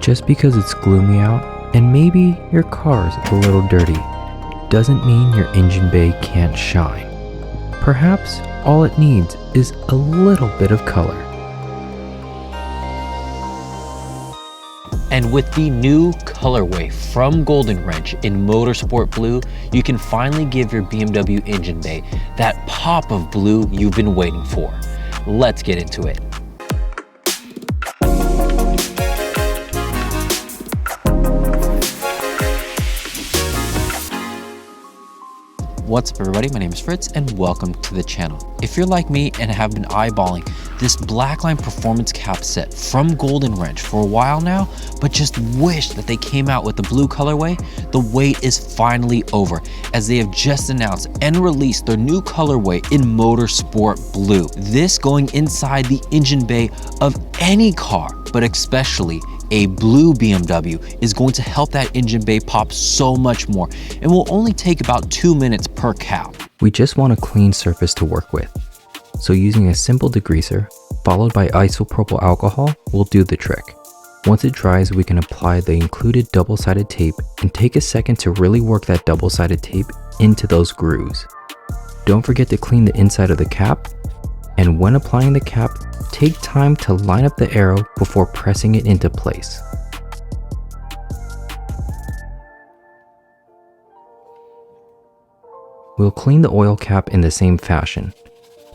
Just because it's gloomy out and maybe your car's a little dirty doesn't mean your engine bay can't shine. Perhaps all it needs is a little bit of color. And with the new colorway from GoldenWrench in Motorsport Blue, you can finally give your BMW engine bay that pop of blue you've been waiting for. Let's get into it. What's up everybody, my name is Fritz and welcome to the channel. If you're like me and have been eyeballing this Blackline performance cap set from GoldenWrench for a while now, but just wish that they came out with the blue colorway, the wait is finally over as they have just announced and released their new colorway in Motorsport Blue. This going inside the engine bay of any car, but especially a blue BMW, is going to help that engine bay pop so much more and will only take about 2 minutes per cap. We just want a clean surface to work with, so using a simple degreaser followed by isopropyl alcohol will do the trick. Once it dries, we can apply the included double-sided tape and take a second to really work that double-sided tape into those grooves. Don't forget to clean the inside of the cap, and when applying the cap, take time to line up the arrow before pressing it into place. We'll clean the oil cap in the same fashion,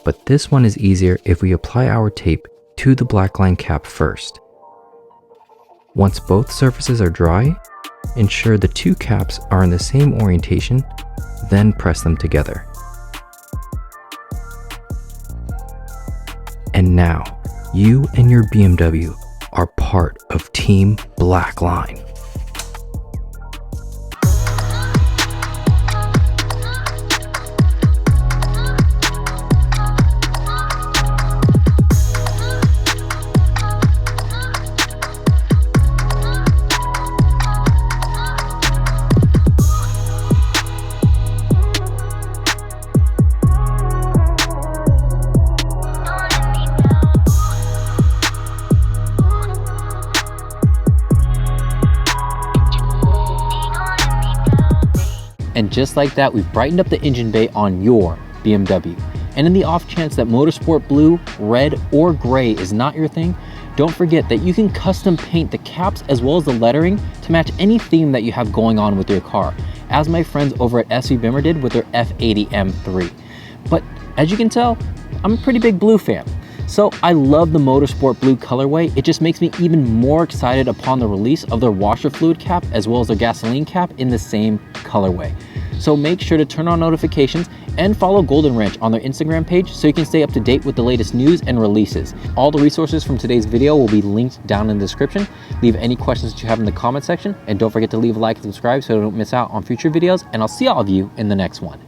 but this one is easier if we apply our tape to the Blackline cap first. Once both surfaces are dry, ensure the two caps are in the same orientation, then press them together. And now, you and your BMW are part of Team Blackline. And just like that, we've brightened up the engine bay on your BMW. And in the off chance that Motorsport Blue, red, or gray is not your thing, don't forget that you can custom paint the caps as well as the lettering to match any theme that you have going on with your car, as my friends over at SV Bimmer did with their F80 M3. But as you can tell, I'm a pretty big blue fan. So I love the Motorsport Blue colorway. It just makes me even more excited upon the release of their washer fluid cap as well as their gasoline cap in the same colorway. So make sure to turn on notifications and follow GoldenWrench on their Instagram page so you can stay up to date with the latest news and releases. All the resources from today's video will be linked down in the description. Leave any questions that you have in the comment section, and don't forget to leave a like and subscribe so you don't miss out on future videos, and I'll see all of you in the next one.